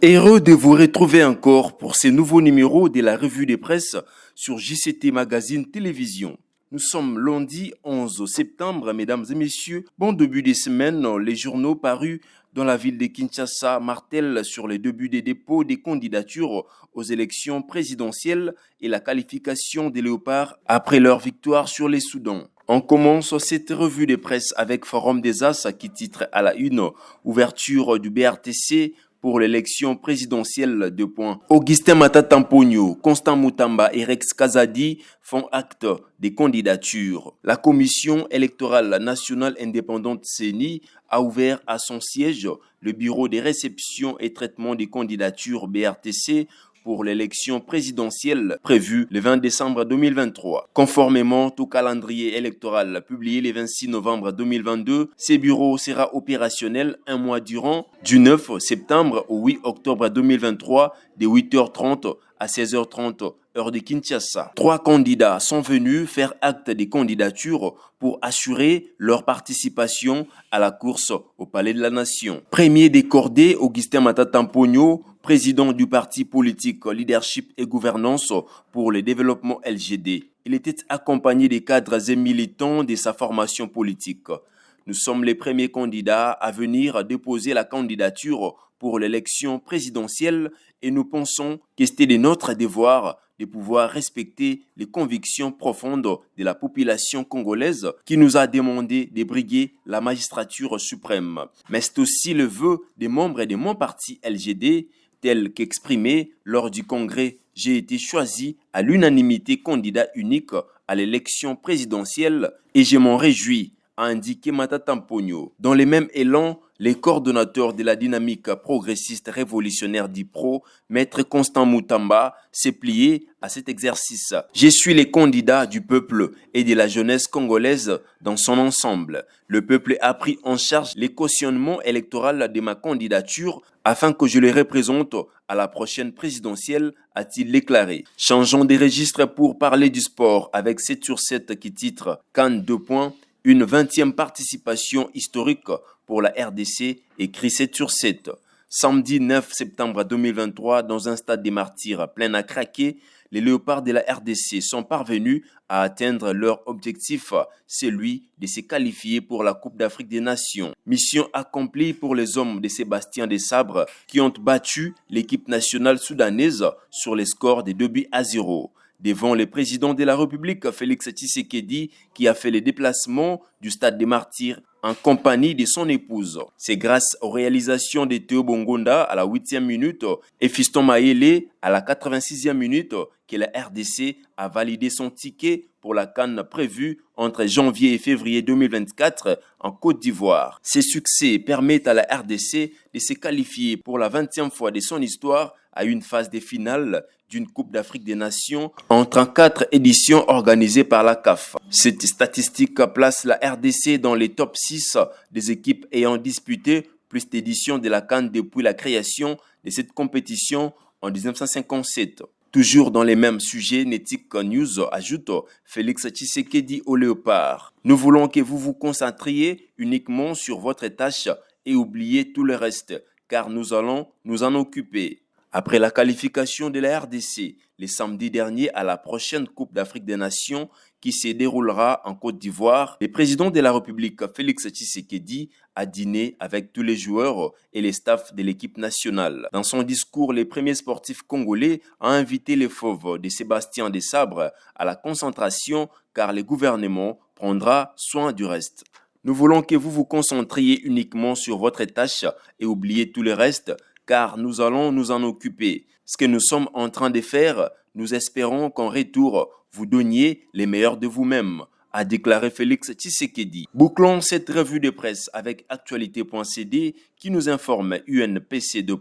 Heureux de vous retrouver encore pour ces nouveaux numéros de la revue de presse sur JCT Magazine Télévision. Nous sommes lundi 11 septembre, mesdames et messieurs. Bon début de semaine, les journaux parus dans la ville de Kinshasa martèlent sur les débuts des dépôts des candidatures aux élections présidentielles et la qualification des Léopards après leur victoire sur les Soudans. On commence cette revue de presse avec Forum des As qui titre à la une « Ouverture du BRTC » pour l'élection présidentielle de points. Augustin Matata Mponyo, Constant Moutamba et Rex Kazadi font acte des candidatures. La Commission électorale nationale indépendante CENI a ouvert à son siège le bureau des réceptions et traitements des candidatures BRTC pour l'élection présidentielle prévue le 20 décembre 2023. Conformément au calendrier électoral publié le 26 novembre 2022, ce bureau sera opérationnel un mois durant, du 9 septembre au 8 octobre 2023, de 8h30 à 16h30, heure de Kinshasa. 3 candidats sont venus faire acte des candidatures pour assurer leur participation à la course au Palais de la Nation. Premier décordé, Augustin Matata Mponyo, président du parti politique Leadership et Gouvernance pour le développement LGD. Il était accompagné des cadres et militants de sa formation politique. Nous sommes les premiers candidats à venir déposer la candidature pour l'élection présidentielle et nous pensons que c'était de notre devoir de pouvoir respecter les convictions profondes de la population congolaise qui nous a demandé de briguer la magistrature suprême. Mais c'est aussi le vœu des membres de mon parti LGD, tel qu'exprimé lors du congrès. J'ai été choisi à l'unanimité candidat unique à l'élection présidentielle et je m'en réjouis, a indiqué Matata Mponyo. Dans le même élan, les coordonnateurs de la dynamique progressiste révolutionnaire d'IPRO, Maître Constant Moutamba, s'est plié à cet exercice. Je suis le candidat du peuple et de la jeunesse congolaise dans son ensemble. Le peuple a pris en charge le cautionnement électoral de ma candidature afin que je le représente à la prochaine présidentielle, a-t-il déclaré. Changeons de registre pour parler du sport avec 7 sur 7 qui titre CAN 2 points. Une 20e participation historique pour la RDC, écrit 7 sur 7. Samedi 9 septembre 2023, dans un stade des Martyrs plein à craquer, les Léopards de la RDC sont parvenus à atteindre leur objectif, celui de se qualifier pour la Coupe d'Afrique des Nations. Mission accomplie pour les hommes de Sébastien Desabre qui ont battu l'équipe nationale soudanaise sur les scores de 2-0. Devant le président de la République, Félix Tshisekedi, qui a fait le déplacement du stade des Martyrs en compagnie de son épouse. C'est grâce aux réalisations de Théo Bongonda à la 8e minute et Fiston Maele à la 86e minute que la RDC a validé son ticket pour la CAN prévue entre janvier et février 2024 en Côte d'Ivoire. Ces succès permettent à la RDC de se qualifier pour la 20e fois de son histoire à une phase de finale d'une Coupe d'Afrique des Nations en 34 éditions organisées par la CAF. Cette statistique place la RDC dans les top 6 des équipes ayant disputé plus d'éditions de la CAN depuis la création de cette compétition en 1957. Toujours dans les mêmes sujets, Netic News ajoute Félix Tshisekedi au Léopard. Nous voulons que vous vous concentriez uniquement sur votre tâche et oubliez tout le reste, car nous allons nous en occuper. Après la qualification de la RDC le samedi dernier à la prochaine Coupe d'Afrique des Nations qui se déroulera en Côte d'Ivoire, le président de la République, Félix Tshisekedi, a dîné avec tous les joueurs et les staffs de l'équipe nationale. Dans son discours, le premier sportif congolais a invité les fauves de Sébastien Desabre à la concentration car le gouvernement prendra soin du reste. Nous voulons que vous vous concentriez uniquement sur votre tâche et oubliez tout le reste, car nous allons nous en occuper. Ce que nous sommes en train de faire, nous espérons qu'en retour, vous donniez les meilleurs de vous-même, a déclaré Félix Tshisekedi. Bouclons cette revue de presse avec actualité.cd qui nous informe UNPC 2.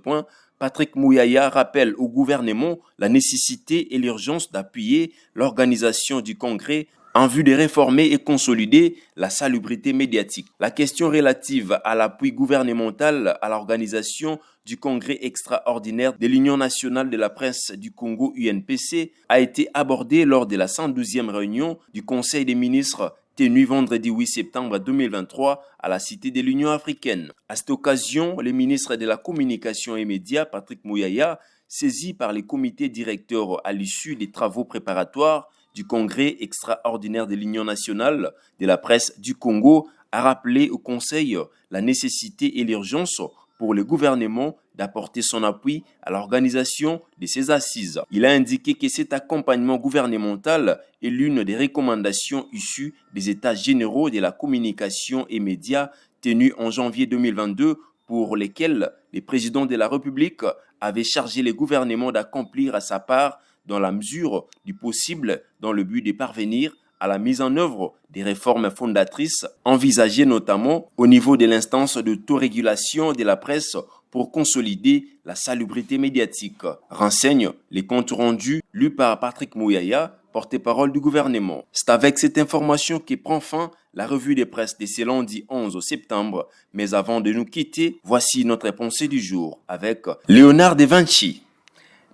Patrick Mouyaya rappelle au gouvernement la nécessité et l'urgence d'appuyer l'organisation du congrès en vue de réformer et consolider la salubrité médiatique. La question relative à l'appui gouvernemental à l'organisation du congrès extraordinaire de l'Union nationale de la presse du Congo UNPC a été abordée lors de la 112e réunion du Conseil des ministres tenu vendredi 8 septembre 2023 à la Cité de l'Union africaine. À cette occasion, le ministre de la Communication et Médias, Patrick Mouyaya, saisi par les comités directeurs à l'issue des travaux préparatoires du Congrès extraordinaire de l'Union nationale de la presse du Congo, a rappelé au Conseil la nécessité et l'urgence pour le gouvernement d'apporter son appui à l'organisation de ces assises. Il a indiqué que cet accompagnement gouvernemental est l'une des recommandations issues des États généraux de la communication et médias tenus en janvier 2022 pour lesquels le président de la République avait chargé le gouvernement d'accomplir à sa part dans la mesure du possible dans le but de parvenir à la mise en œuvre des réformes fondatrices envisagées notamment au niveau de l'instance d'autorégulation de la presse pour consolider la salubrité médiatique. Renseigne les comptes rendus lus par Patrick Mouyaya, porte-parole du gouvernement. C'est avec cette information que prend fin la revue de presse de ce lundi 11 septembre. Mais avant de nous quitter, voici notre pensée du jour avec Léonard de Vinci.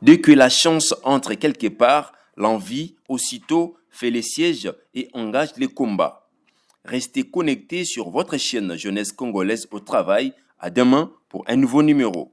Dès que la chance entre quelque part, l'envie aussitôt fait les sièges et engage les combats. Restez connectés sur votre chaîne Jeunesse Congolaise au Travail. À demain pour un nouveau numéro.